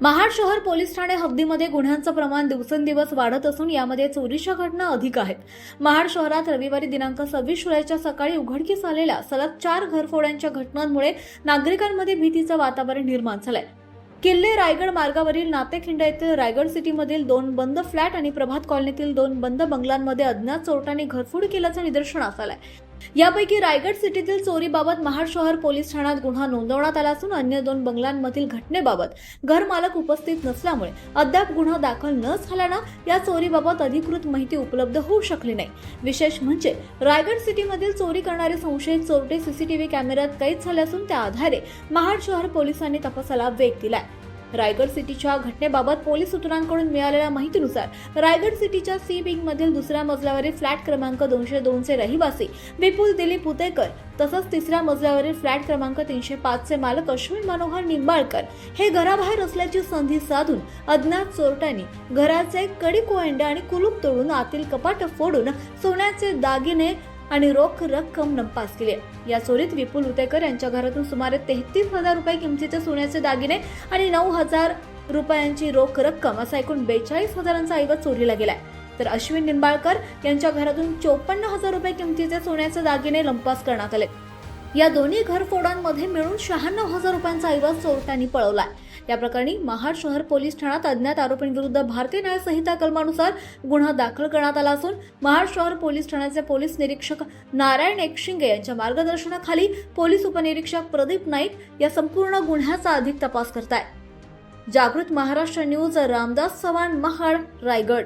महाड शहर पोलीस ठाणे हद्दीमध्ये गुन्ह्यांचं प्रमाण दिवसेंदिवस वाढत असून यामध्ये चोरीच्या घटना अधिक आहेत। महाड शहरात रविवारी दिनांक 26 जुलैच्या सकाळी उघडकीस आलेल्या सलग 4 घरफोड्यांच्या घटनांमुळे नागरिकांमध्ये भीतीचं वातावरण निर्माण झालंय। किल्ले रायगड मार्गावरील नातेखिंड येथील रायगड सिटीमधील 2 बंद फ्लॅट आणि प्रभात कॉलनीतील 2 बंद बंगल्यांमध्ये अज्ञात चोरट्यांनी घरफोड केल्याचं निदर्शनास आलंय। यापैकी रायगड सिटीतील चोरीबाबत महाड शहर पोलीस ठाण्यात गुन्हा नोंदवण्यात आला असून अन्य 2 बंगल्यांमधील घटनेबाबत घरमालक उपस्थित नसल्यामुळे अद्याप गुन्हा दाखल न झाल्यानं या चोरीबाबत अधिकृत माहिती उपलब्ध होऊ शकली नाही। विशेष म्हणजे रायगड सिटीमधील चोरी करणारे संशयित चोरटे सीसीटीव्ही कॅमेऱ्यात कैद झाले असून त्या आधारे महाड शहर पोलिसांनी तपासाला वेग दिलाय। रायगड सिटीच्या घटनेबाबत पोलीस सूत्रांकडून मिळालेल्या माहितीनुसार रायगड सिटीच्या सी विंग मधील दुसऱ्या मजल्यावरील फ्लॅट क्रमांक 202 चे रहिवासी विपुल दिलीप पुतेकर तसंच तिसऱ्या मजल्यावरील फ्लॅट क्रमांक 305 चे मालक अश्विन मनोहर निंबाळकर हे घराबाहेर असल्याची संधी साधून अज्ञात चोरट्यांनी घराचे कडी कोंडे आणि कुलूप तोडून आतील कपाट फोडून सोन्याचे दागिने आणि रोख रक्कम नपास केली। या चोरीत विपुल उतेकर यांच्या घरातून सुमारे 33,000 रुपये किमतीचे सोन्याचे दागिने आणि 9,000 रुपयांची रोख रक्कम असा एकूण 42,000चा ऐवज चोरीला गेलाय। तर अश्विन निंबाळकर यांच्या घरातून 54,000 रुपये किमतीचे सोन्याचे दागिने लंपास करण्यात आले। या दोन्ही घरफोडांमध्ये मिळून 96,000 रुपयांचा ऐवज चोरट्यांनी पळवलाय। या प्रकरणी महाड शहर पोलीस ठाण्यात अज्ञात आरोपींविरुद्ध भारतीय न्याय संहिता कलमानुसार गुन्हा दाखल करण्यात आला असून महाड शहर पोलीस ठाण्याचे पोलीस निरीक्षक नारायण एकशिंगे यांच्या मार्गदर्शनाखाली पोलीस उपनिरीक्षक प्रदीप नाईक या संपूर्ण गुन्ह्याचा अधिक तपास करतायत। जागृत महाराष्ट्र न्यूज, रामदास चव्हाण, महाड, रायगड।